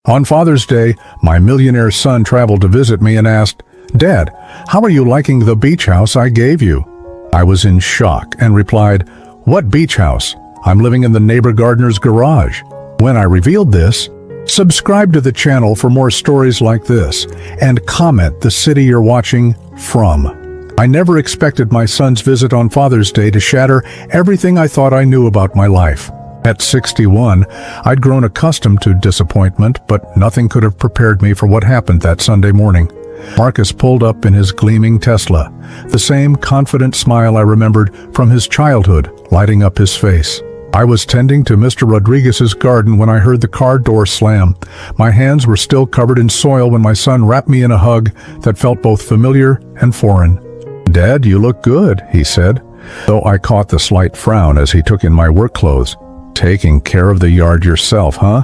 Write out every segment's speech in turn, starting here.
On Father's Day, my millionaire son traveled to visit me and asked, "Dad, how are you liking the beach house I gave you?" I was in shock and replied, "What beach house? I'm living in the neighbor gardener's garage." When I revealed this, subscribe to the channel for more stories like this, and comment the city you're watching from. I never expected my son's visit on Father's Day to shatter everything I thought I knew about my life. At 61, I'd grown accustomed to disappointment, but nothing could have prepared me for what happened that Sunday morning. Marcus pulled up in his gleaming Tesla, the same confident smile I remembered from his childhood lighting up his face. I was tending to Mr. Rodriguez's garden when I heard the car door slam. My hands were still covered in soil when my son wrapped me in a hug that felt both familiar and foreign. "Dad, you look good," he said, though I caught the slight frown as he took in my work clothes. "Taking care of the yard yourself, huh?"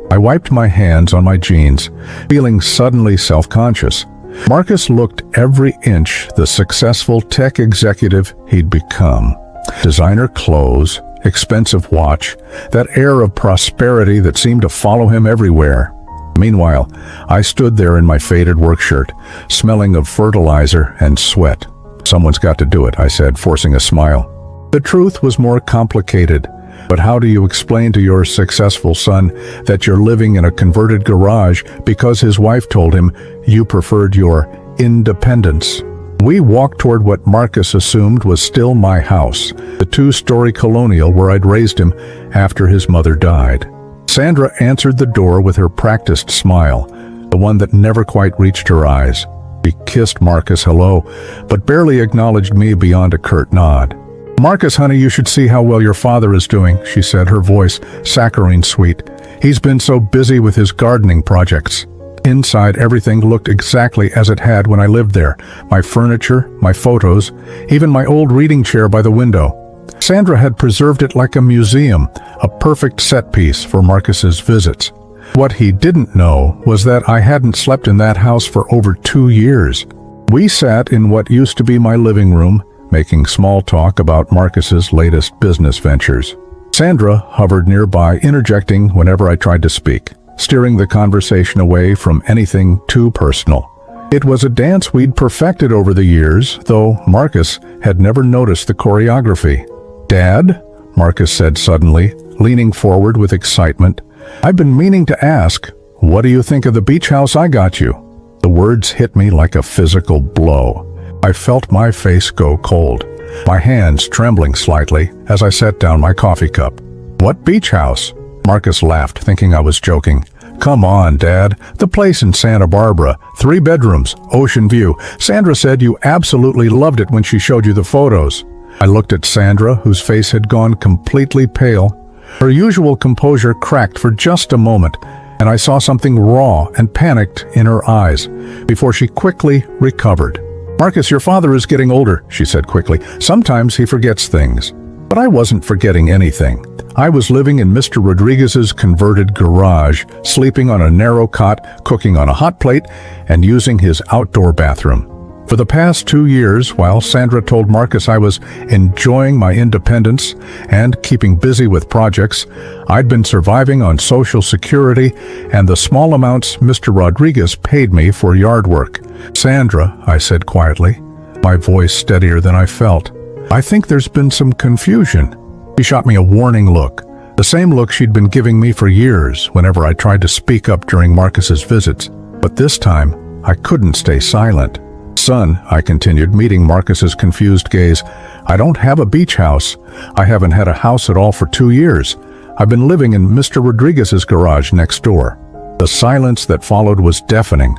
I wiped my hands on my jeans, feeling suddenly self-conscious. Marcus looked every inch the successful tech executive he'd become. Designer clothes, expensive watch, that air of prosperity that seemed to follow him everywhere. Meanwhile, I stood there in my faded work shirt, smelling of fertilizer and sweat. "Someone's got to do it," I said, forcing a smile. The truth was more complicated. But how do you explain to your successful son that you're living in a converted garage because his wife told him you preferred your independence? We walked toward what Marcus assumed was still my house, the two-story colonial where I'd raised him after his mother died. Sandra answered the door with her practiced smile, the one that never quite reached her eyes. She kissed Marcus hello, but barely acknowledged me beyond a curt nod. "Marcus, honey, you should see how well your father is doing," she said, her voice saccharine sweet. "He's been so busy with his gardening projects." Inside, everything looked exactly as it had when I lived there. My furniture, my photos, even my old reading chair by the window. Sandra had preserved it like a museum, a perfect set piece for Marcus's visits. What he didn't know was that I hadn't slept in that house for over 2 years. We sat in what used to be my living room, making small talk about Marcus's latest business ventures. Sandra hovered nearby, interjecting whenever I tried to speak, steering the conversation away from anything too personal. It was a dance we'd perfected over the years, though Marcus had never noticed the choreography. "Dad," Marcus said suddenly, leaning forward with excitement, "I've been meaning to ask, what do you think of the beach house I got you?" The words hit me like a physical blow. I felt my face go cold, my hands trembling slightly as I set down my coffee cup. "What beach house?" Marcus laughed, thinking I was joking. "Come on, Dad. The place in Santa Barbara. 3 bedrooms, ocean view. Sandra said you absolutely loved it when she showed you the photos." I looked at Sandra, whose face had gone completely pale. Her usual composure cracked for just a moment, and I saw something raw and panicked in her eyes before she quickly recovered. "Marcus, your father is getting older," she said quickly. "Sometimes he forgets things." But I wasn't forgetting anything. I was living in Mr. Rodriguez's converted garage, sleeping on a narrow cot, cooking on a hot plate, and using his outdoor bathroom. For the past 2 years, while Sandra told Marcus I was enjoying my independence and keeping busy with projects, I'd been surviving on Social Security and the small amounts Mr. Rodriguez paid me for yard work. "Sandra," I said quietly, my voice steadier than I felt, "I think there's been some confusion." She shot me a warning look, the same look she'd been giving me for years whenever I tried to speak up during Marcus's visits. But this time, I couldn't stay silent. "Son," I continued, meeting Marcus's confused gaze, "I don't have a beach house. I haven't had a house at all for 2 years. I've been living in Mr. Rodriguez's garage next door." The silence that followed was deafening.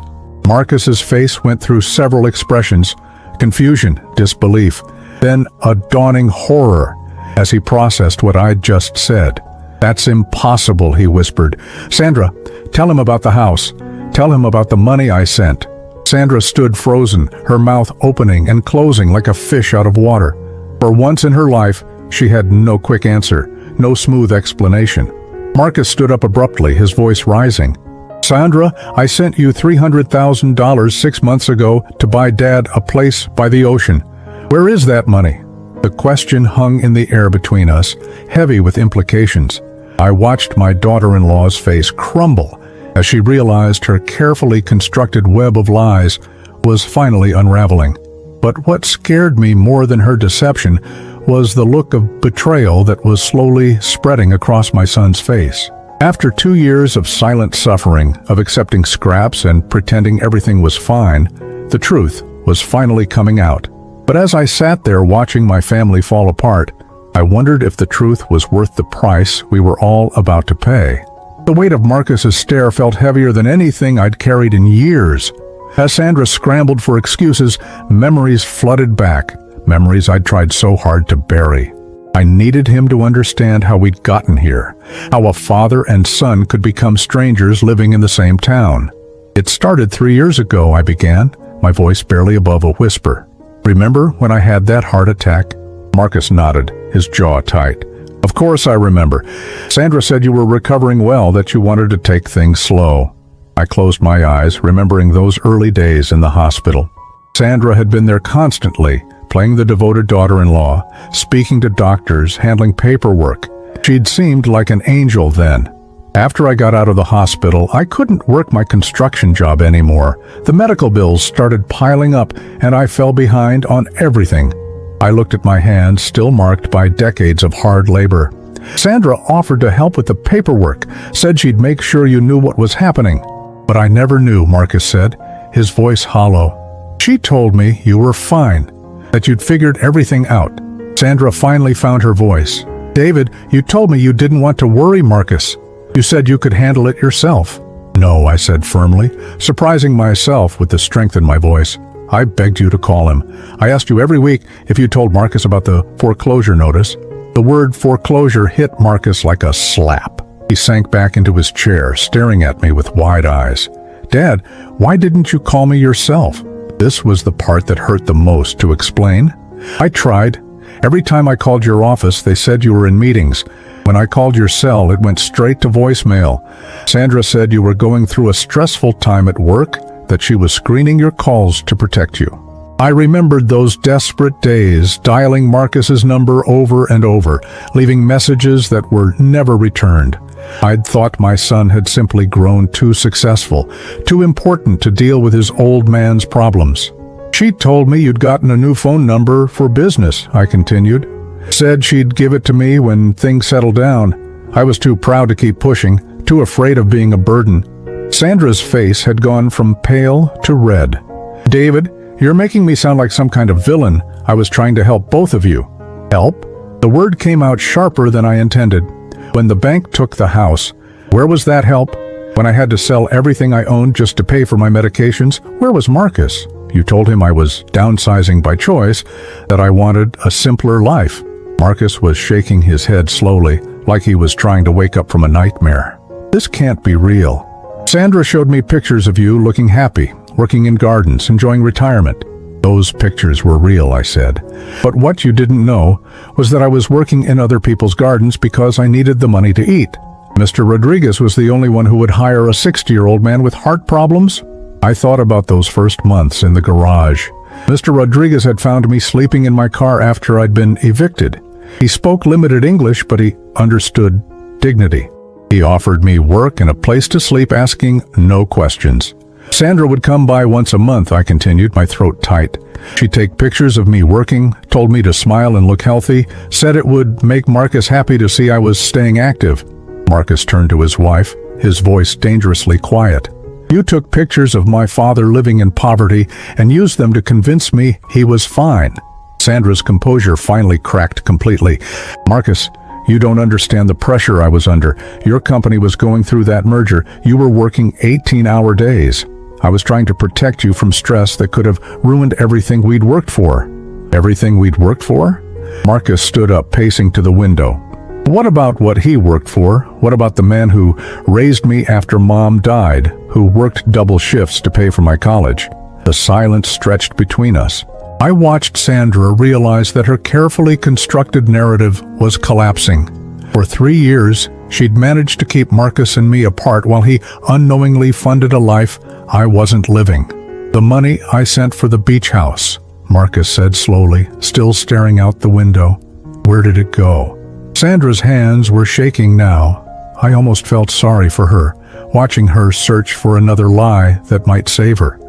Marcus's face went through several expressions: confusion, disbelief, then a dawning horror as he processed what I'd just said. "That's impossible," he whispered. "Sandra, tell him about the house. Tell him about the money I sent." Sandra stood frozen, her mouth opening and closing like a fish out of water. For once in her life, she had no quick answer, no smooth explanation. Marcus stood up abruptly, his voice rising. "Sandra, I sent you $300,000 6 months ago to buy Dad a place by the ocean. Where is that money?" The question hung in the air between us, heavy with implications. I watched my daughter-in-law's face crumble as she realized her carefully constructed web of lies was finally unraveling. But what scared me more than her deception was the look of betrayal that was slowly spreading across my son's face. After 2 years of silent suffering, of accepting scraps and pretending everything was fine, the truth was finally coming out. But as I sat there watching my family fall apart, I wondered if the truth was worth the price we were all about to pay. The weight of Marcus's stare felt heavier than anything I'd carried in years. As Sandra scrambled for excuses, memories flooded back, memories I'd tried so hard to bury. I needed him to understand how we'd gotten here, how a father and son could become strangers living in the same town. It started 3 years ago, I began, my voice barely above a whisper. Remember when I had that heart attack? Marcus nodded, his jaw tight. Of course I remember. Sandra said you were recovering well, that you wanted to take things slow. I closed my eyes, remembering those early days in the hospital. Sandra had been there constantly, playing the devoted daughter-in-law, speaking to doctors, handling paperwork. She'd seemed like an angel then. After I got out of the hospital, I couldn't work my construction job anymore. The medical bills started piling up, and I fell behind on everything. I looked at my hands, still marked by decades of hard labor. Sandra offered to help with the paperwork, said she'd make sure you knew what was happening. But I never knew, Marcus said, his voice hollow. She told me you were fine, that you'd figured everything out. Sandra finally found her voice. David, you told me you didn't want to worry Marcus. You said you could handle it yourself. No, I said firmly, surprising myself with the strength in my voice. I begged you to call him. I asked you every week if you told Marcus about the foreclosure notice. The word foreclosure hit Marcus like a slap. He sank back into his chair, staring at me with wide eyes. Dad, why didn't you call me yourself? This was the part that hurt the most to explain. I tried. Every time I called your office, they said you were in meetings. When I called your cell, it went straight to voicemail. Sandra said you were going through a stressful time at work, that she was screening your calls to protect you. I remembered those desperate days, dialing Marcus's number over and over, leaving messages that were never returned. I'd thought my son had simply grown too successful, too important to deal with his old man's problems. She told me you'd gotten a new phone number for business, I continued. Said she'd give it to me when things settled down. I was too proud to keep pushing, too afraid of being a burden. Sandra's face had gone from pale to red. David, you're making me sound like some kind of villain. I was trying to help both of you. Help? The word came out sharper than I intended. When the bank took the house, where was that help? When I had to sell everything I owned just to pay for my medications, where was Marcus? You told him I was downsizing by choice, that I wanted a simpler life. Marcus was shaking his head slowly, like he was trying to wake up from a nightmare. This can't be real. Sandra showed me pictures of you looking happy, working in gardens, enjoying retirement. Those pictures were real, I said. But what you didn't know was that I was working in other people's gardens because I needed the money to eat. Mr. Rodriguez was the only one who would hire a 60-year-old man with heart problems. I thought about those first months in the garage. Mr. Rodriguez had found me sleeping in my car after I'd been evicted. He spoke limited English, but he understood dignity. He offered me work and a place to sleep, asking no questions. Sandra would come by once a month, I continued, my throat tight. She'd take pictures of me working, told me to smile and look healthy, said it would make Marcus happy to see I was staying active. Marcus turned to his wife, his voice dangerously quiet. You took pictures of my father living in poverty and used them to convince me he was fine. Sandra's composure finally cracked completely. Marcus, you don't understand the pressure I was under. Your company was going through that merger. You were working 18-hour days. I was trying to protect you from stress that could have ruined everything we'd worked for. Everything we'd worked for? Marcus stood up, pacing to the window. What about what he worked for? What about the man who raised me after Mom died, who worked double shifts to pay for my college? The silence stretched between us. I watched Sandra realize that her carefully constructed narrative was collapsing. For 3 years, she'd managed to keep Marcus and me apart while he unknowingly funded a life I wasn't living. The money I sent for the beach house, Marcus said slowly, still staring out the window. Where did it go? Sandra's hands were shaking now. I almost felt sorry for her. watching her search for another lie that might save her.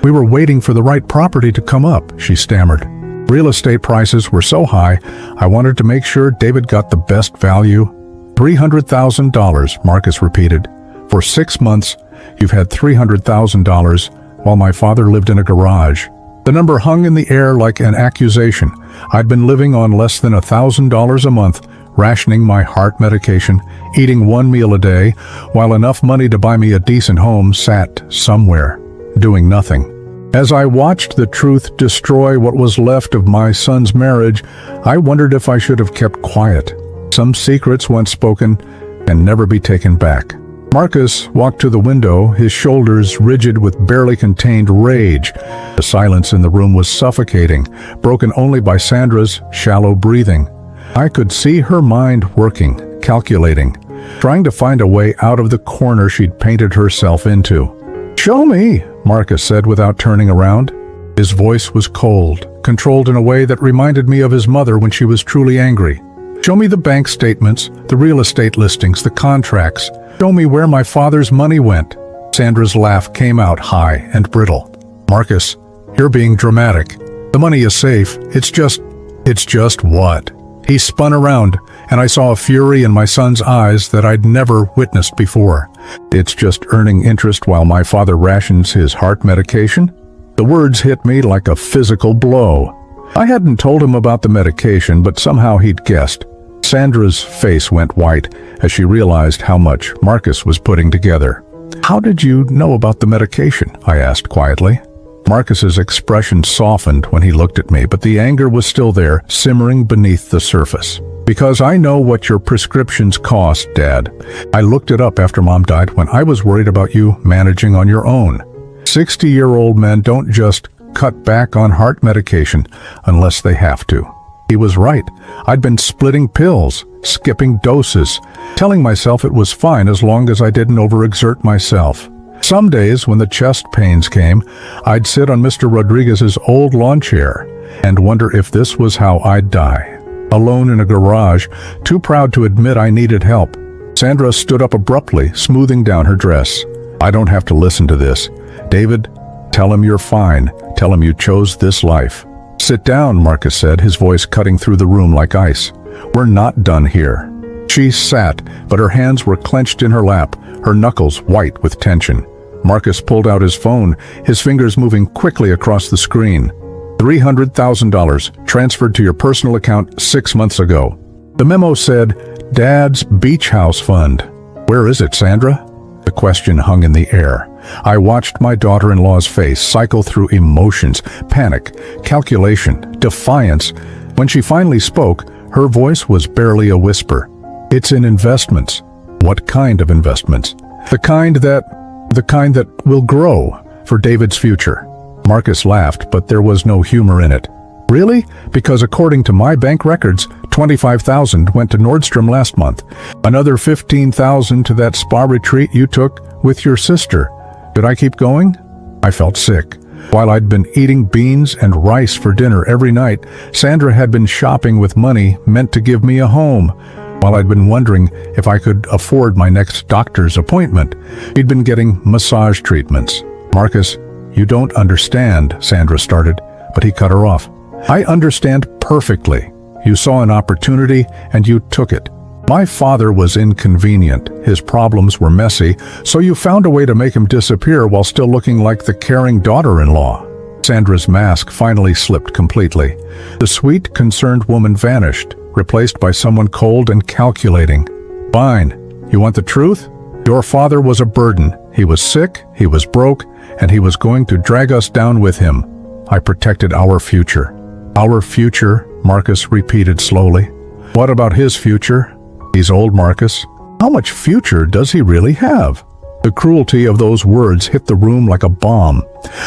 We were waiting for the right property to come up," she stammered. "Real estate prices were so high, I wanted to make sure David got the best value." $300,000, Marcus repeated. "For 6 months, you've had $300,000 while my father lived in a garage." The number hung in the air like an accusation. I'd been living on less than $1,000 a month, rationing my heart medication, eating 1 meal a day, while enough money to buy me a decent home sat somewhere, doing nothing. As I watched the truth destroy what was left of my son's marriage, I wondered if I should have kept quiet. Some secrets once spoken can never be taken back. Marcus walked to the window, his shoulders rigid with barely contained rage. The silence in the room was suffocating, broken only by Sandra's shallow breathing. I could see her mind working, calculating, trying to find a way out of the corner she'd painted herself into. "Show me," Marcus said without turning around. His voice was cold, controlled in a way that reminded me of his mother when she was truly angry. "Show me the bank statements, the real estate listings, the contracts. Show me where my father's money went." Sandra's laugh came out high and brittle. "Marcus, you're being dramatic. The money is safe. It's just what?" He spun around, and I saw a fury in my son's eyes that I'd never witnessed before. "It's just earning interest while my father rations his heart medication?" The words hit me like a physical blow. I hadn't told him about the medication, but somehow he'd guessed. Sandra's face went white as she realized how much Marcus was putting together. "How did you know about the medication?" I asked quietly. Marcus's expression softened when he looked at me, but the anger was still there, simmering beneath the surface. "Because I know what your prescriptions cost, Dad. I looked it up after Mom died when I was worried about you managing on your own. 60-year-old men don't just cut back on heart medication unless they have to." He was right. I'd been splitting pills, skipping doses, telling myself it was fine as long as I didn't overexert myself. Some days, when the chest pains came, I'd sit on Mr. Rodriguez's old lawn chair and wonder if this was how I'd die. Alone in a garage, too proud to admit I needed help. Sandra stood up abruptly, smoothing down her dress. "I don't have to listen to this. David, tell him you're fine. Tell him you chose this life." "Sit down," Marcus said, his voice cutting through the room like ice. "We're not done here." She sat, but her hands were clenched in her lap, her knuckles white with tension. Marcus pulled out his phone, his fingers moving quickly across the screen. $300,000 transferred to your personal account 6 months ago. The memo said, "Dad's Beach House Fund." "Where is it, Sandra?" The question hung in the air. I watched my daughter-in-law's face cycle through emotions, panic, calculation, defiance. When she finally spoke, her voice was barely a whisper. "It's in investments." "What kind of investments?" The kind that will grow for David's future." Marcus laughed, but there was no humor in it. "Really? Because according to my bank records, $25,000 went to Nordstrom last month. Another $15,000 to that spa retreat you took with your sister. Should I keep going?" I felt sick. While I'd been eating beans and rice for dinner every night, Sandra had been shopping with money meant to give me a home. While I'd been wondering if I could afford my next doctor's appointment, she'd been getting massage treatments. "Marcus, you don't understand," Sandra started, but he cut her off. "I understand perfectly. You saw an opportunity and you took it. My father was inconvenient. His problems were messy, so you found a way to make him disappear while still looking like the caring daughter-in-law." Sandra's mask finally slipped completely. The sweet, concerned woman vanished, replaced by someone cold and calculating. "Fine. You want the truth? Your father was a burden. He was sick, he was broke, and he was going to drag us down with him. I protected our future." "Our future," Marcus repeated slowly. "What about his future? He's old, Marcus. How much future does he really have?" The cruelty of those words hit the room like a bomb.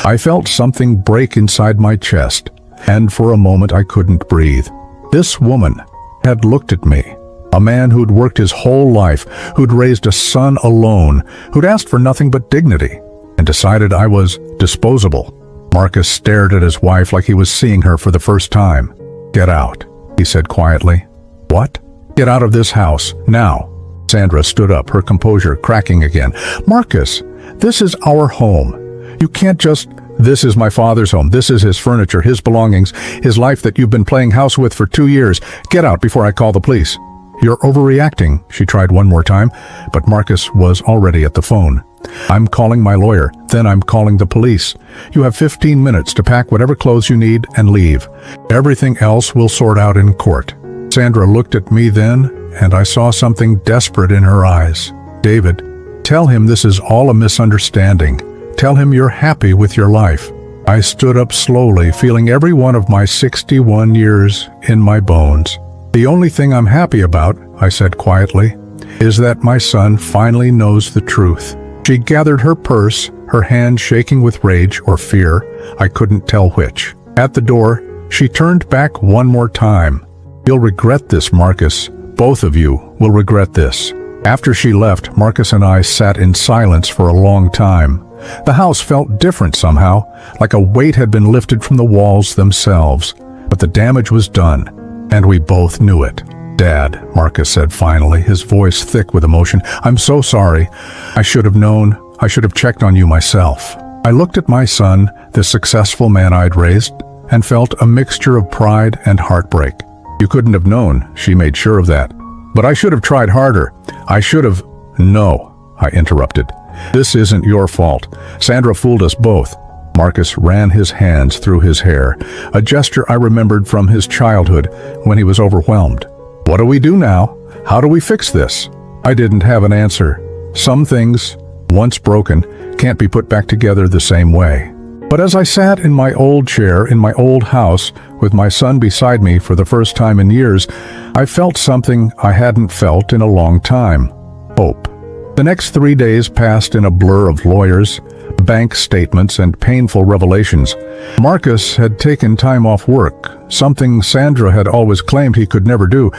I felt something break inside my chest, and for a moment I couldn't breathe. This woman had looked at me, a man who'd worked his whole life, who'd raised a son alone, who'd asked for nothing but dignity, and decided I was disposable. Marcus stared at his wife like he was seeing her for the first time. "Get out," he said quietly. "What?" "Get out of this house, now." Sandra stood up, her composure cracking again. "Marcus, this is our home. You can't just... This is my father's home. This is his furniture, his belongings, his life that you've been playing house with for 2 years. Get out before I call the police." "You're overreacting," she tried one more time, but Marcus was already at the phone. "I'm calling my lawyer, then I'm calling the police. You have 15 minutes to pack whatever clothes you need and leave. Everything else we'll sort out in court." Sandra looked at me then, and I saw something desperate in her eyes. "David, tell him this is all a misunderstanding. Tell him you're happy with your life." I stood up slowly, feeling every one of my 61 years in my bones. "The only thing I'm happy about," I said quietly, "is that my son finally knows the truth." She gathered her purse, her hand shaking with rage or fear. I couldn't tell which. At the door, she turned back one more time. "You'll regret this, Marcus. Both of you will regret this." After she left, Marcus and I sat in silence for a long time. The house felt different somehow, like a weight had been lifted from the walls themselves. But the damage was done, and we both knew it. "Dad," Marcus said finally, his voice thick with emotion, "I'm so sorry. I should have known. I should have checked on you myself." I looked at my son, the successful man I'd raised, and felt a mixture of pride and heartbreak. "You couldn't have known," she made sure of that. "But I should have tried harder. I should have..." "No," I interrupted. "This isn't your fault. Sandra fooled us both." Marcus ran his hands through his hair, a gesture I remembered from his childhood when he was overwhelmed. "What do we do now? How do we fix this?" I didn't have an answer. Some things, once broken, can't be put back together the same way. But as I sat in my old chair in my old house with my son beside me for the first time in years, I felt something I hadn't felt in a long time: hope. The next 3 days passed in a blur of lawyers, bank statements, and painful revelations. Marcus had taken time off work, something Sandra had always claimed he could never do,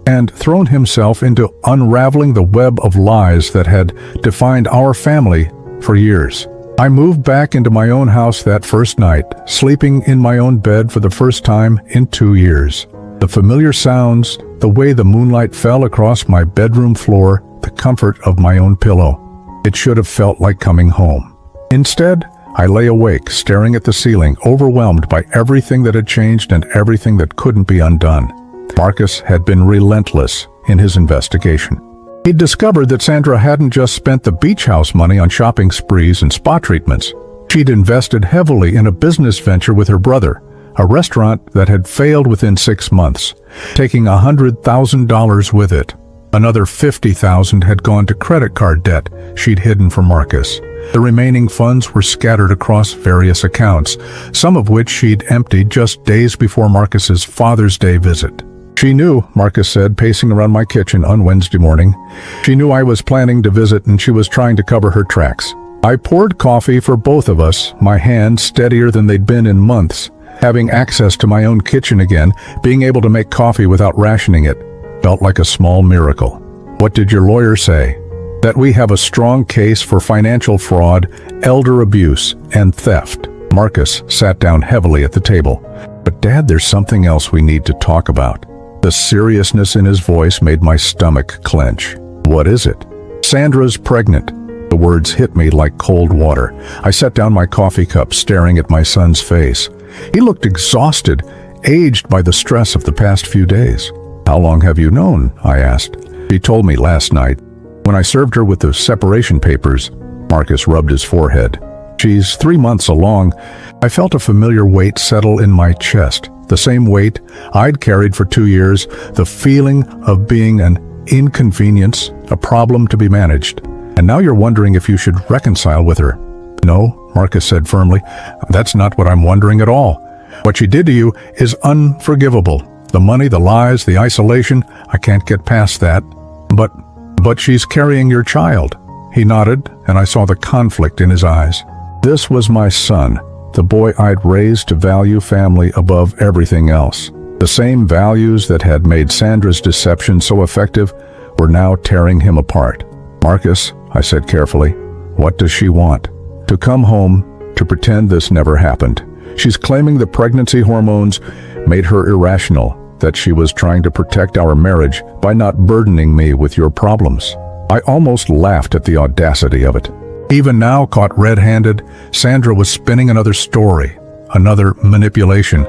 and thrown himself into unraveling the web of lies that had defined our family for years. I moved back into my own house that first night, sleeping in my own bed for the first time in 2 years. The familiar sounds, the way the moonlight fell across my bedroom floor, the comfort of my own pillow. It should have felt like coming home. Instead, I lay awake, staring at the ceiling, overwhelmed by everything that had changed and everything that couldn't be undone. Marcus had been relentless in his investigation. He'd discovered that Sandra hadn't just spent the beach house money on shopping sprees and spa treatments. She'd invested heavily in a business venture with her brother, a restaurant that had failed within 6 months, taking $100,000 with it. Another $50,000 had gone to credit card debt she'd hidden from Marcus. The remaining funds were scattered across various accounts, some of which she'd emptied just days before Marcus's Father's Day visit. "She knew," Marcus said, pacing around my kitchen on Wednesday morning. "She knew I was planning to visit, and she was trying to cover her tracks." I poured coffee for both of us, my hands steadier than they'd been in months. Having access to my own kitchen again, being able to make coffee without rationing it, felt like a small miracle. "What did your lawyer say?" "That we have a strong case for financial fraud, elder abuse, and theft." Marcus sat down heavily at the table. "But Dad, there's something else we need to talk about." The seriousness in his voice made my stomach clench. "What is it?" "Sandra's pregnant." The words hit me like cold water. I set down my coffee cup, staring at my son's face. He looked exhausted, aged by the stress of the past few days. "How long have you known?" I asked. "She told me last night, when I served her with the separation papers." Marcus rubbed his forehead. "She's 3 months along." I felt a familiar weight settle in my chest, the same weight I'd carried for 2 years, the feeling of being an inconvenience, a problem to be managed. "And now you're wondering if you should reconcile with her." "No," Marcus said firmly. "That's not what I'm wondering at all. What she did to you is unforgivable. The money, the lies, the isolation, I can't get past that. But she's carrying your child." He nodded, and I saw the conflict in his eyes. This was my son, the boy I'd raised to value family above everything else. The same values that had made Sandra's deception so effective were now tearing him apart. "Marcus," I said carefully, "what does she want?" "To come home, to pretend this never happened. She's claiming the pregnancy hormones made her irrational, that she was trying to protect our marriage by not burdening me with your problems." I almost laughed at the audacity of it. Even now, caught red-handed, Sandra was spinning another story, another manipulation.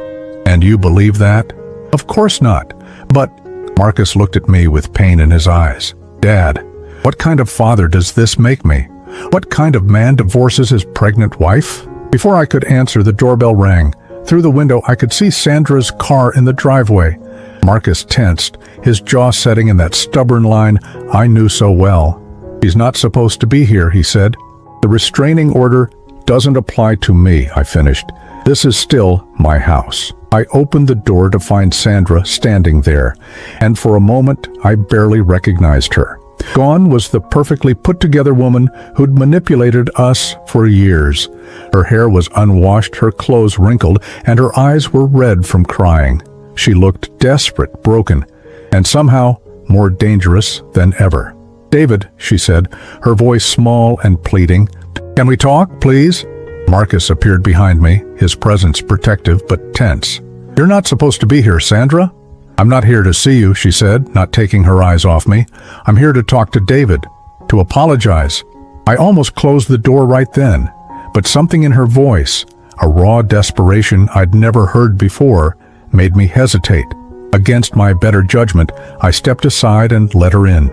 And you believe that? Of course not. But Marcus looked at me with pain in his eyes. Dad, what kind of father does this make me? What kind of man divorces his pregnant wife? Before I could answer, the doorbell rang. Through the window, I could see Sandra's car in the driveway. Marcus tensed, his jaw setting in that stubborn line I knew so well. She's not supposed to be here, he said. The restraining order doesn't apply to me, I finished. This is still my house. I opened the door to find Sandra standing there, and for a moment I barely recognized her. Gone was the perfectly put-together woman who'd manipulated us for years. Her hair was unwashed, her clothes wrinkled, and her eyes were red from crying. She looked desperate, broken, and somehow more dangerous than ever. "David," she said, her voice small and pleading. "Can we talk, please?" Marcus appeared behind me, his presence protective but tense. "You're not supposed to be here, Sandra." "I'm not here to see you," she said, not taking her eyes off me. "I'm here to talk to David, to apologize." I almost closed the door right then, but something in her voice, a raw desperation I'd never heard before, made me hesitate. Against my better judgment, I stepped aside and let her in.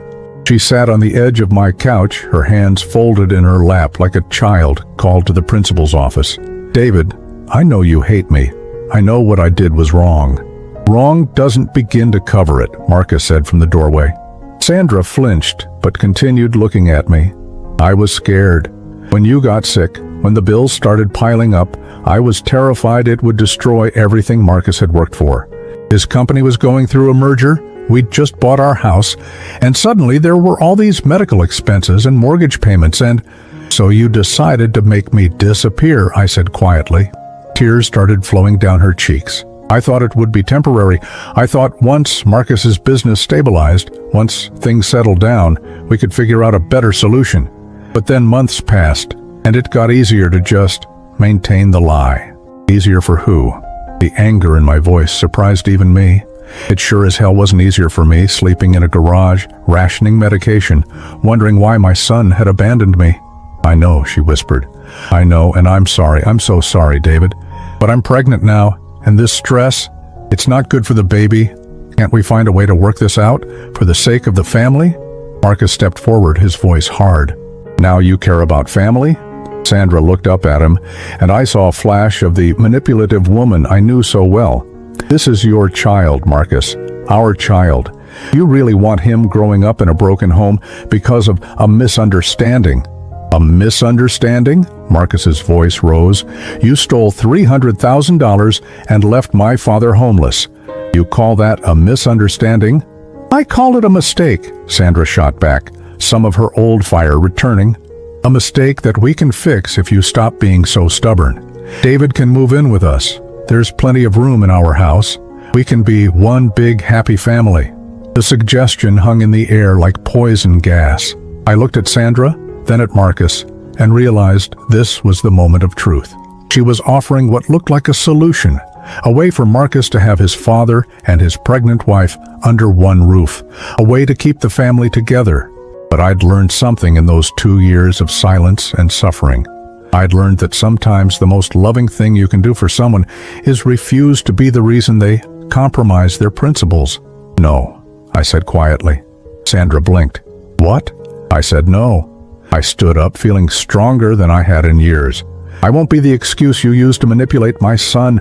She sat on the edge of my couch, her hands folded in her lap like a child called to the principal's office. "David, I know you hate me. I know what I did was wrong." "Wrong doesn't begin to cover it," Marcus said from the doorway. Sandra flinched, but continued looking at me. "I was scared. When you got sick, when the bills started piling up, I was terrified it would destroy everything Marcus had worked for. His company was going through a merger. We'd just bought our house, and suddenly there were all these medical expenses and mortgage payments, and so you decided to make me disappear," I said quietly. Tears started flowing down her cheeks. "I thought it would be temporary. I thought once Marcus's business stabilized, once things settled down, we could figure out a better solution. But then months passed, and it got easier to just maintain the lie." Easier for who? The anger in my voice surprised even me. It sure as hell wasn't easier for me, sleeping in a garage, rationing medication, wondering why my son had abandoned me. "I know," she whispered. "I know, and I'm sorry. I'm so sorry, David. But I'm pregnant now, and this stress, it's not good for the baby. Can't we find a way to work this out, for the sake of the family?" Marcus stepped forward, his voice hard. "Now you care about family?" Sandra looked up at him, and I saw a flash of the manipulative woman I knew so well. "This is your child, Marcus. Our child. You really want him growing up in a broken home because of a misunderstanding." "A misunderstanding?" Marcus's voice rose. "You stole $300,000 and left my father homeless. You call that a misunderstanding?" "I call it a mistake," Sandra shot back, some of her old fire returning. "A mistake that we can fix if you stop being so stubborn. David can move in with us. There's plenty of room in our house. We can be one big happy family." The suggestion hung in the air like poison gas. I looked at Sandra, then at Marcus, and realized this was the moment of truth. She was offering what looked like a solution, a way for Marcus to have his father and his pregnant wife under one roof, a way to keep the family together. But I'd learned something in those 2 years of silence and suffering. I'd learned that sometimes the most loving thing you can do for someone is refuse to be the reason they compromise their principles. "No," I said quietly. Sandra blinked. "What?" I said no. I stood up, feeling stronger than I had in years. "I won't be the excuse you use to manipulate my son.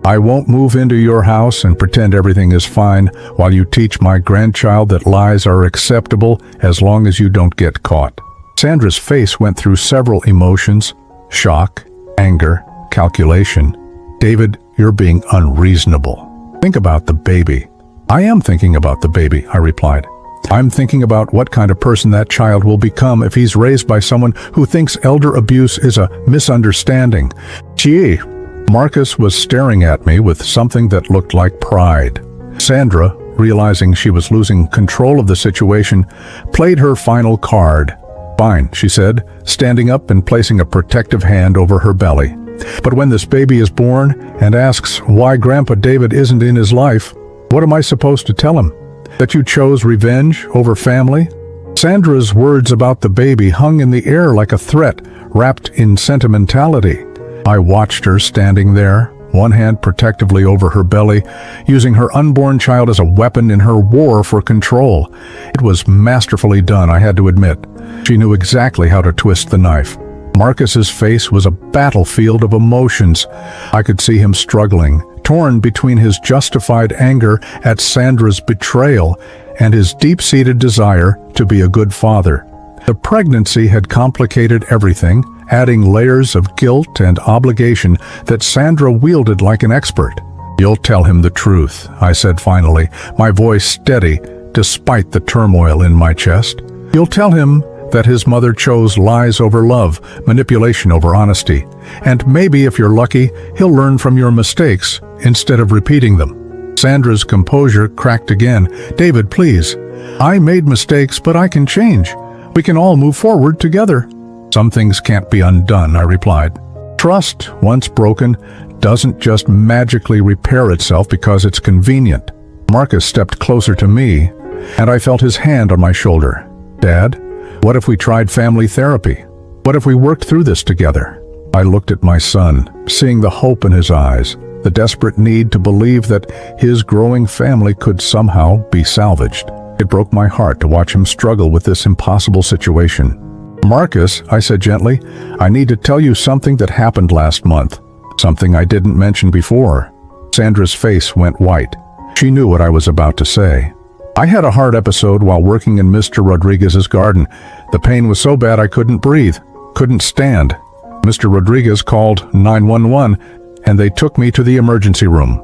I won't move into your house and pretend everything is fine while you teach my grandchild that lies are acceptable as long as you don't get caught." Sandra's face went through several emotions: shock, anger, calculation. "David, you're being unreasonable. Think about the baby." "I am thinking about the baby," I replied. "I'm thinking about what kind of person that child will become if he's raised by someone who thinks elder abuse is a misunderstanding." Gee. Marcus was staring at me with something that looked like pride. Sandra, realizing she was losing control of the situation, played her final card. "Fine," she said, standing up and placing a protective hand over her belly. "But when this baby is born and asks why Grandpa David isn't in his life, what am I supposed to tell him? That you chose revenge over family?" Sandra's words about the baby hung in the air like a threat wrapped in sentimentality. I watched her standing there, one hand protectively over her belly, using her unborn child as a weapon in her war for control. It was masterfully done, I had to admit. She knew exactly how to twist the knife. Marcus's face was a battlefield of emotions. I could see him struggling, torn between his justified anger at Sandra's betrayal and his deep-seated desire to be a good father. The pregnancy had complicated everything, adding layers of guilt and obligation that Sandra wielded like an expert. "You'll tell him the truth," I said finally, my voice steady despite the turmoil in my chest. "You'll tell him that his mother chose lies over love, manipulation over honesty, and maybe, if you're lucky, he'll learn from your mistakes instead of repeating them." Sandra's composure cracked again. "David, please. I made mistakes, but I can change. We can all move forward together." "Some things can't be undone," I replied. "Trust, once broken, doesn't just magically repair itself because it's convenient." Marcus stepped closer to me, and I felt his hand on my shoulder. "Dad, what if we tried family therapy? What if we worked through this together?" I looked at my son, seeing the hope in his eyes, the desperate need to believe that his growing family could somehow be salvaged. It broke my heart to watch him struggle with this impossible situation. "Marcus," I said gently, "I need to tell you something that happened last month. Something I didn't mention before." Sandra's face went white. She knew what I was about to say. "I had a heart episode while working in Mr. Rodriguez's garden. The pain was so bad I couldn't breathe, couldn't stand. Mr. Rodriguez called 911, and they took me to the emergency room."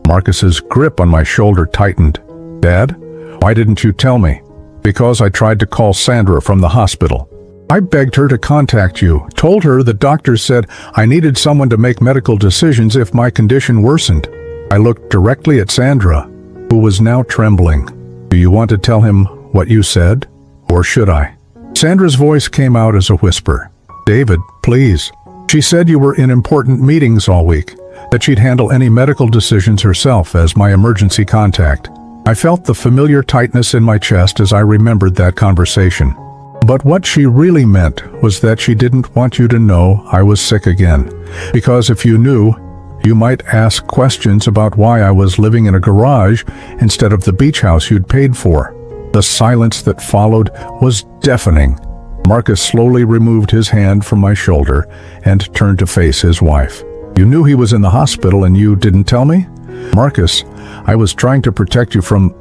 Marcus's grip on my shoulder tightened. "Dad, why didn't you tell me?" "Because I tried to call Sandra from the hospital. I begged her to contact you, told her the doctors said I needed someone to make medical decisions if my condition worsened." I looked directly at Sandra, who was now trembling. "Do you want to tell him what you said, or should I?" Sandra's voice came out as a whisper. "David, please. She said you were in important meetings all week, that she'd handle any medical decisions herself as my emergency contact." I felt the familiar tightness in my chest as I remembered that conversation. But what she really meant was that she didn't want you to know I was sick again, because if you knew, you might ask questions about why I was living in a garage instead of the beach house you'd paid for. The silence that followed was deafening. Marcus slowly removed his hand from my shoulder and turned to face his wife. "You knew he was in the hospital and you didn't tell me?" "Marcus, I was trying to protect you from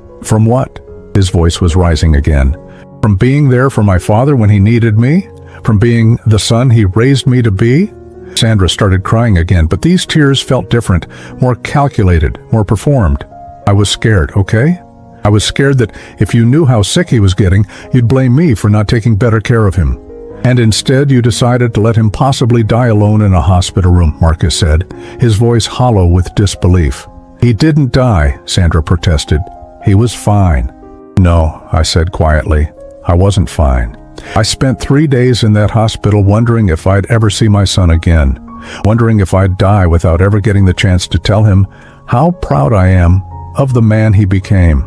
what?" His voice was rising again. "From being there for my father when he needed me? From being the son he raised me to be?" Sandra started crying again, but these tears felt different, more calculated, more performed. "I was scared, okay? I was scared that if you knew how sick he was getting, you'd blame me for not taking better care of him. And instead you decided to let him possibly die alone in a hospital room," Marcus said, his voice hollow with disbelief. "He didn't die," Sandra protested. "He was fine." "No," I said quietly. "I wasn't fine. I spent 3 days in that hospital wondering if I'd ever see my son again, wondering if I'd die without ever getting the chance to tell him how proud I am of the man he became."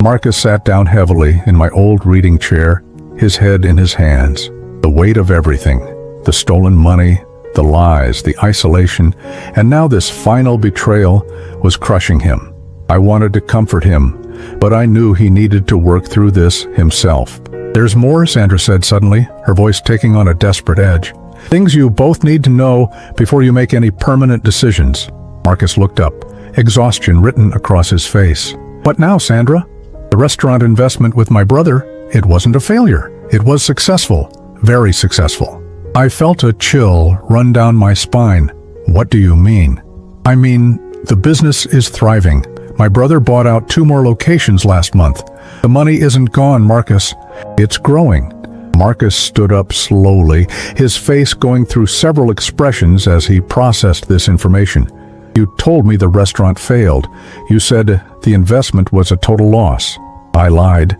Marcus sat down heavily in my old reading chair, his head in his hands. The weight of everything, the stolen money, the lies, the isolation, and now this final betrayal was crushing him. I wanted to comfort him, but I knew he needed to work through this himself. "There's more," Sandra said suddenly, her voice taking on a desperate edge. "Things you both need to know before you make any permanent decisions." Marcus looked up, exhaustion written across his face. "What now, Sandra?" "The restaurant investment with my brother, it wasn't a failure. It was successful, very successful." I felt a chill run down my spine. "What do you mean?" "I mean, the business is thriving. My brother bought out 2 more locations last month. The money isn't gone, Marcus. It's growing." Marcus stood up slowly, his face going through several expressions as he processed this information. "You told me the restaurant failed. You said the investment was a total loss." I lied.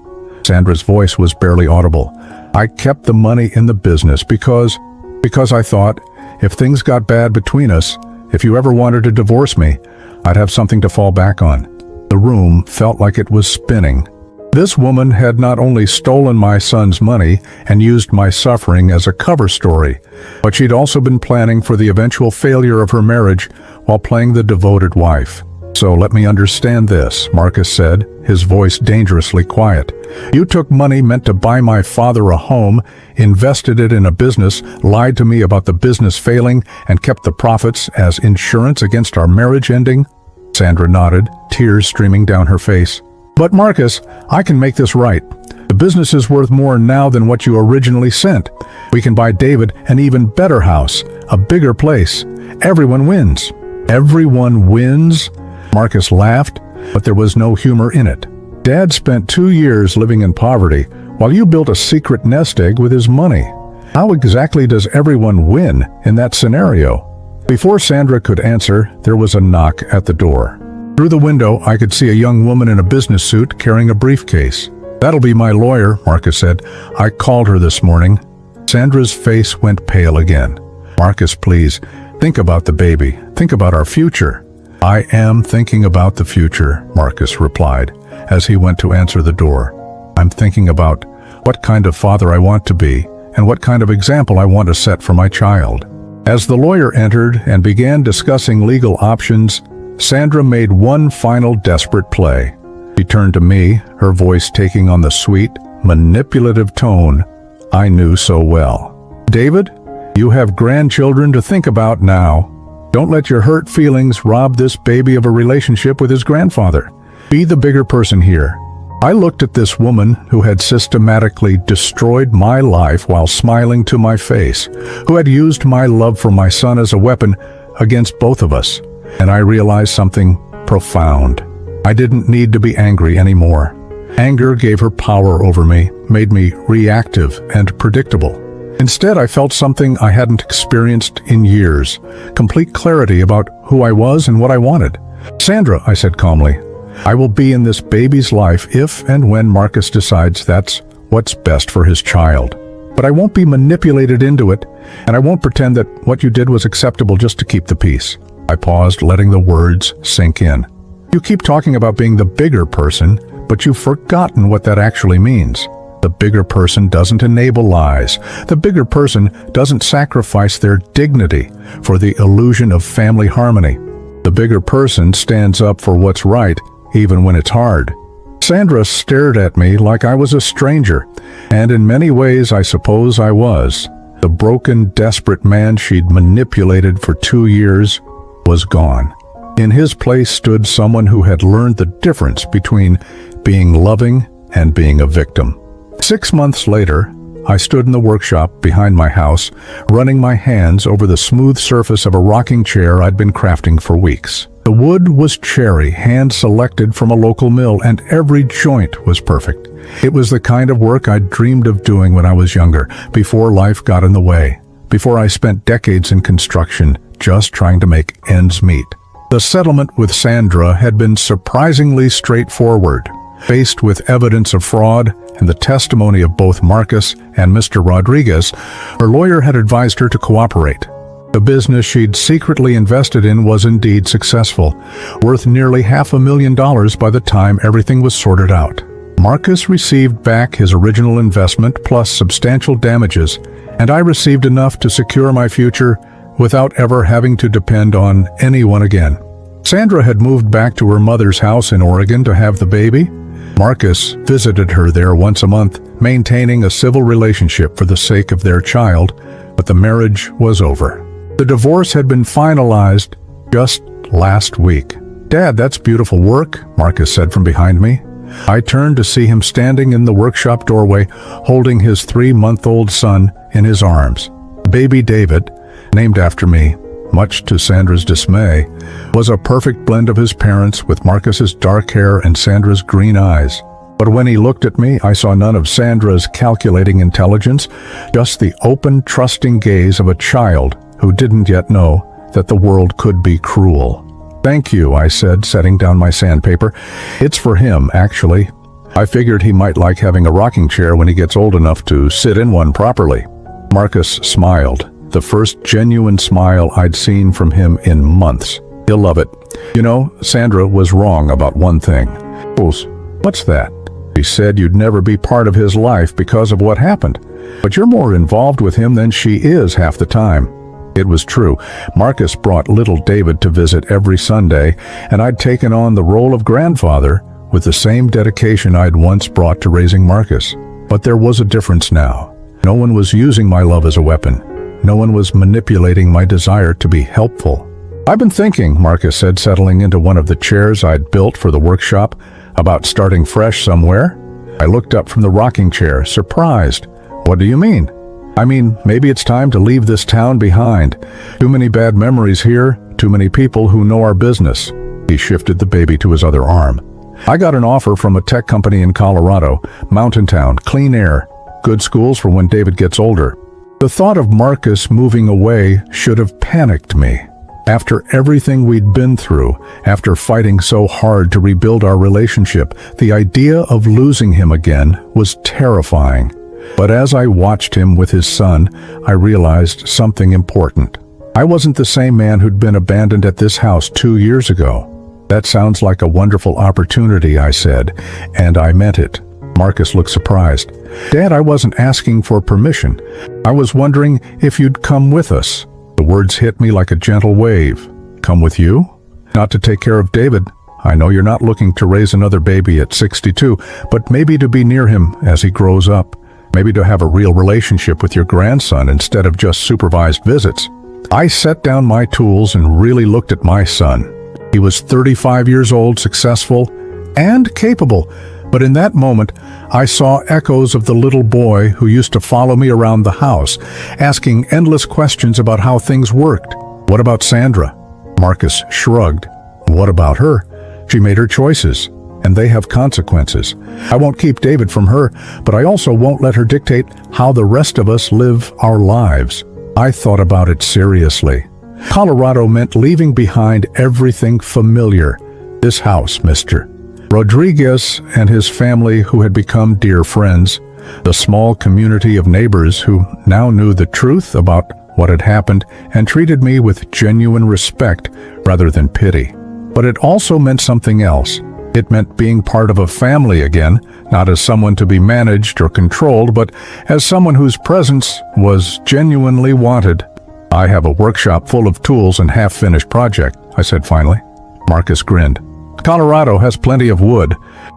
Sandra's voice was barely audible. "I kept the money in the business because I thought, if things got bad between us, if you ever wanted to divorce me, I'd have something to fall back on." The room felt like it was spinning. This woman had not only stolen my son's money and used my suffering as a cover story, but she'd also been planning for the eventual failure of her marriage while playing the devoted wife. "So let me understand this," Marcus said, his voice dangerously quiet. "You took money meant to buy my father a home, invested it in a business, lied to me about the business failing, and kept the profits as insurance against our marriage ending?" Sandra nodded, tears streaming down her face. "But Marcus, I can make this right. The business is worth more now than what you originally sent. We can buy David an even better house, a bigger place. Everyone wins." "Everyone wins?" Marcus laughed, but there was no humor in it. "Dad spent 2 years living in poverty, while you built a secret nest egg with his money. How exactly does everyone win in that scenario?" Before Sandra could answer, there was a knock at the door. Through the window, I could see a young woman in a business suit carrying a briefcase. "That'll be my lawyer," Marcus said. "I called her this morning." Sandra's face went pale again. "Marcus, please, think about the baby. Think about our future." "I am thinking about the future," Marcus replied, as he went to answer the door. "I'm thinking about what kind of father I want to be, and what kind of example I want to set for my child." As the lawyer entered and began discussing legal options, Sandra made one final desperate play. She turned to me, her voice taking on the sweet, manipulative tone I knew so well. "David, you have grandchildren to think about now. Don't let your hurt feelings rob this baby of a relationship with his grandfather. Be the bigger person here." I looked at this woman who had systematically destroyed my life while smiling to my face, who had used my love for my son as a weapon against both of us, and I realized something profound. I didn't need to be angry anymore. Anger gave her power over me, made me reactive and predictable. Instead, I felt something I hadn't experienced in years, complete clarity about who I was and what I wanted. "Sandra," I said calmly, "I will be in this baby's life if and when Marcus decides that's what's best for his child. But I won't be manipulated into it, and I won't pretend that what you did was acceptable just to keep the peace." I paused, letting the words sink in. "You keep talking about being the bigger person, but you've forgotten what that actually means. The bigger person doesn't enable lies. The bigger person doesn't sacrifice their dignity for the illusion of family harmony. The bigger person stands up for what's right, even when it's hard." Sandra stared at me like I was a stranger, and in many ways I suppose I was. The broken, desperate man she'd manipulated for 2 years was gone. In his place stood someone who had learned the difference between being loving and being a victim. 6 months later, I stood in the workshop behind my house, running my hands over the smooth surface of a rocking chair I'd been crafting for weeks. The wood was cherry, hand-selected from a local mill, and every joint was perfect. It was the kind of work I'd dreamed of doing when I was younger, before life got in the way, before I spent decades in construction, just trying to make ends meet. The settlement with Sandra had been surprisingly straightforward. Faced with evidence of fraud and the testimony of both Marcus and Mr. Rodriguez, her lawyer had advised her to cooperate. The business she'd secretly invested in was indeed successful, worth nearly $500,000 by the time everything was sorted out. Marcus received back his original investment plus substantial damages, and I received enough to secure my future without ever having to depend on anyone again. Sandra had moved back to her mother's house in Oregon to have the baby. Marcus visited her there once a month, maintaining a civil relationship for the sake of their child, but the marriage was over. The divorce had been finalized just last week. "Dad, that's beautiful work," Marcus said from behind me. I turned to see him standing in the workshop doorway, holding his 3-month-old son in his arms. Baby David, named after me, much to Sandra's dismay, was a perfect blend of his parents, with Marcus's dark hair and Sandra's green eyes. But when he looked at me, I saw none of Sandra's calculating intelligence, just the open, trusting gaze of a child who didn't yet know that the world could be cruel. "Thank you," I said, setting down my sandpaper. "It's for him, actually. I figured he might like having a rocking chair when he gets old enough to sit in one properly." Marcus smiled, the first genuine smile I'd seen from him in months. "He'll love it. You know, Sandra was wrong about one thing." "What's that?" He said you'd never be part of his life because of what happened, but you're more involved with him than she is half the time. It was true. Marcus brought little David to visit every Sunday, and I'd taken on the role of grandfather with the same dedication I'd once brought to raising Marcus. But there was a difference now. No one was using my love as a weapon. No one was manipulating my desire to be helpful. "I've been thinking," Marcus said, settling into one of the chairs I'd built for the workshop, "about starting fresh somewhere." I looked up from the rocking chair, surprised. "What do you mean?" "I mean, maybe it's time to leave this town behind. Too many bad memories here, too many people who know our business." He shifted the baby to his other arm. "I got an offer from a tech company in Colorado, mountain town, clean air, good schools for when David gets older." The thought of Marcus moving away should have panicked me. After everything we'd been through, after fighting so hard to rebuild our relationship, the idea of losing him again was terrifying. But as I watched him with his son, I realized something important. I wasn't the same man who'd been abandoned at this house 2 years ago. "That sounds like a wonderful opportunity," I said, and I meant it. Marcus looked surprised. "Dad, I wasn't asking for permission. I was wondering if you'd come with us." The words hit me like a gentle wave. "Come with you?" "Not to take care of David. I know you're not looking to raise another baby at 62, but maybe to be near him as he grows up. Maybe to have a real relationship with your grandson instead of just supervised visits." I set down my tools and really looked at my son. He was 35 years old, successful, and capable. But in that moment, I saw echoes of the little boy who used to follow me around the house, asking endless questions about how things worked. "What about Sandra?" Marcus shrugged. "What about her? She made her choices, and they have consequences. I won't keep David from her, but I also won't let her dictate how the rest of us live our lives." I thought about it seriously. Colorado meant leaving behind everything familiar. This house, Mr. Rodriguez and his family, who had become dear friends, the small community of neighbors who now knew the truth about what had happened and treated me with genuine respect rather than pity. But it also meant something else. It meant being part of a family again, not as someone to be managed or controlled, but as someone whose presence was genuinely wanted. "I have a workshop full of tools and half-finished project," I said finally. Marcus grinned. "Colorado has plenty of wood.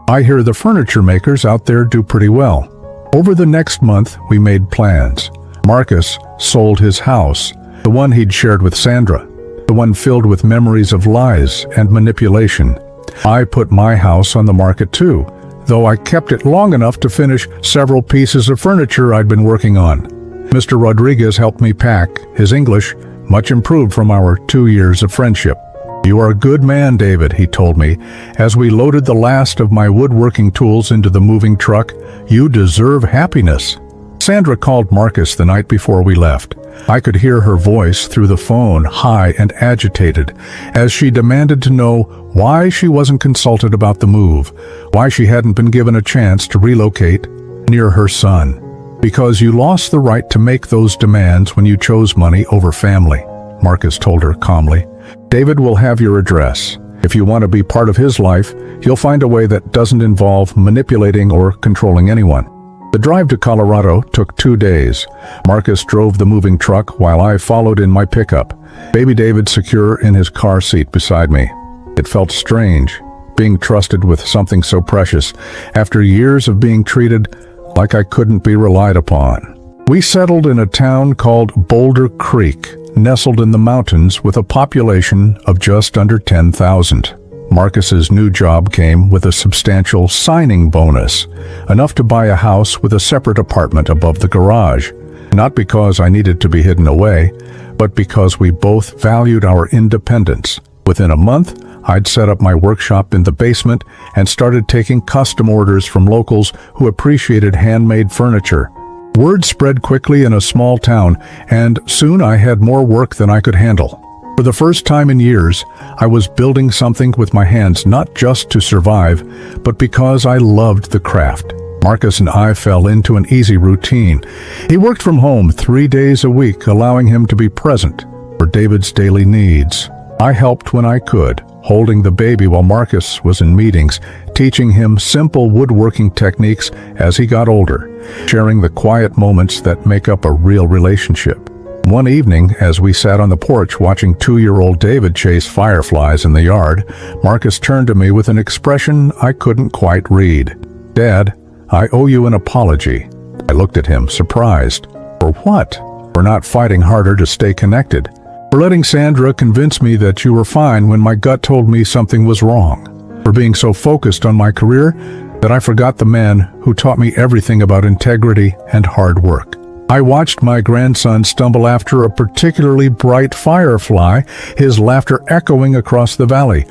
I hear the furniture makers out there do pretty well." Over the next month, we made plans. Marcus sold his house, the one he'd shared with Sandra, the one filled with memories of lies and manipulation. I put my house on the market too, though I kept it long enough to finish several pieces of furniture I'd been working on. Mr. Rodriguez helped me pack, his English much improved from our 2 years of friendship. "You are a good man, David," he told me, as we loaded the last of my woodworking tools into the moving truck. "You deserve happiness." Sandra called Marcus the night before we left. I could hear her voice through the phone, high and agitated, as she demanded to know why she wasn't consulted about the move, why she hadn't been given a chance to relocate near her son. "Because you lost the right to make those demands when you chose money over family," Marcus told her calmly. "David will have your address. If you want to be part of his life, you'll find a way that doesn't involve manipulating or controlling anyone." The drive to Colorado took 2 days. Marcus drove the moving truck while I followed in my pickup, baby David secure in his car seat beside me. It felt strange, being trusted with something so precious, after years of being treated like I couldn't be relied upon. We settled in a town called Boulder Creek, nestled in the mountains with a population of just under 10,000. Marcus's new job came with a substantial signing bonus, enough to buy a house with a separate apartment above the garage. Not because I needed to be hidden away, but because we both valued our independence. Within a month, I'd set up my workshop in the basement and started taking custom orders from locals who appreciated handmade furniture. Word spread quickly in a small town, and soon I had more work than I could handle. For the first time in years, I was building something with my hands, not just to survive, but because I loved the craft. Marcus and I fell into an easy routine. He worked from home 3 days a week, allowing him to be present for David's daily needs. I helped when I could, holding the baby while Marcus was in meetings, teaching him simple woodworking techniques as he got older, sharing the quiet moments that make up a real relationship. One evening, as we sat on the porch watching 2-year-old David chase fireflies in the yard, Marcus turned to me with an expression I couldn't quite read. "Dad, I owe you an apology." I looked at him, surprised. "For what?" "For not fighting harder to stay connected. For letting Sandra convince me that you were fine when my gut told me something was wrong. For being so focused on my career that I forgot the man who taught me everything about integrity and hard work." I watched my grandson stumble after a particularly bright firefly, his laughter echoing across the valley.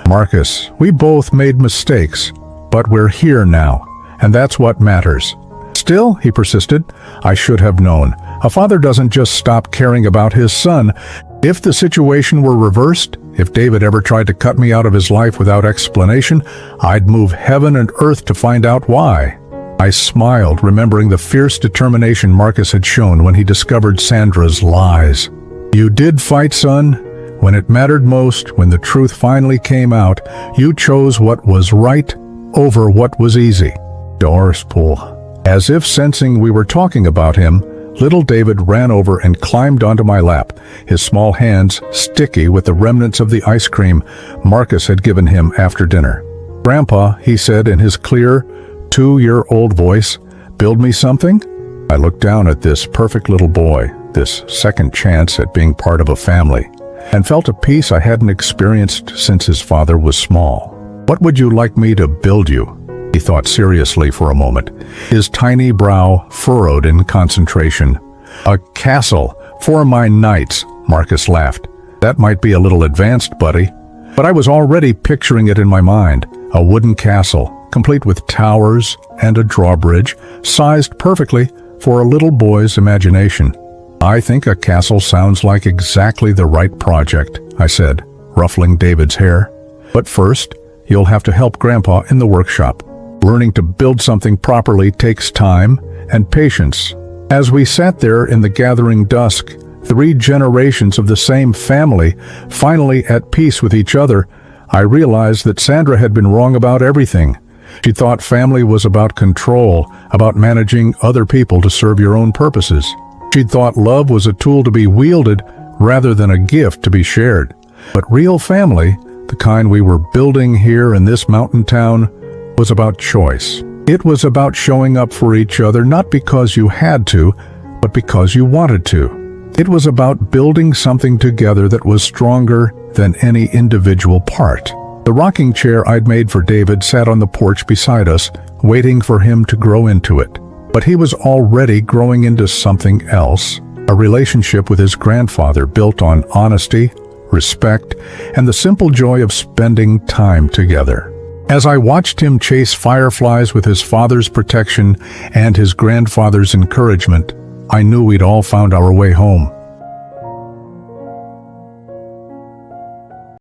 "Marcus, we both made mistakes, but we're here now, and that's what matters." "Still," he persisted, "I should have known. A father doesn't just stop caring about his son. If the situation were reversed, if David ever tried to cut me out of his life without explanation, I'd move heaven and earth to find out why." I smiled, remembering the fierce determination Marcus had shown when he discovered Sandra's lies. "You did fight, son. When it mattered most, when the truth finally came out, you chose what was right over what was easy." Doris Poole. As if sensing we were talking about him, little David ran over and climbed onto my lap, his small hands sticky with the remnants of the ice cream Marcus had given him after dinner. "Grandpa," he said in his clear, 2-year-old voice, "build me something?" I looked down at this perfect little boy, this second chance at being part of a family, and felt a peace I hadn't experienced since his father was small. "What would you like me to build you?" He thought seriously for a moment, his tiny brow furrowed in concentration. "A castle for my knights," Marcus laughed. "That might be a little advanced, buddy." But I was already picturing it in my mind, a wooden castle, complete with towers and a drawbridge, sized perfectly for a little boy's imagination. "I think a castle sounds like exactly the right project," I said, ruffling David's hair. "But first, you'll have to help Grandpa in the workshop. Learning to build something properly takes time and patience." As we sat there in the gathering dusk, 3 generations of the same family, finally at peace with each other, I realized that Sandra had been wrong about everything. She thought family was about control, about managing other people to serve your own purposes. She'd thought love was a tool to be wielded rather than a gift to be shared. But real family, the kind we were building here in this mountain town, was about choice. It was about showing up for each other not because you had to, but because you wanted to. It was about building something together that was stronger than any individual part. The rocking chair I'd made for David sat on the porch beside us, waiting for him to grow into it. But he was already growing into something else, a relationship with his grandfather built on honesty, respect, and the simple joy of spending time together. As I watched him chase fireflies with his father's protection and his grandfather's encouragement, I knew we'd all found our way home.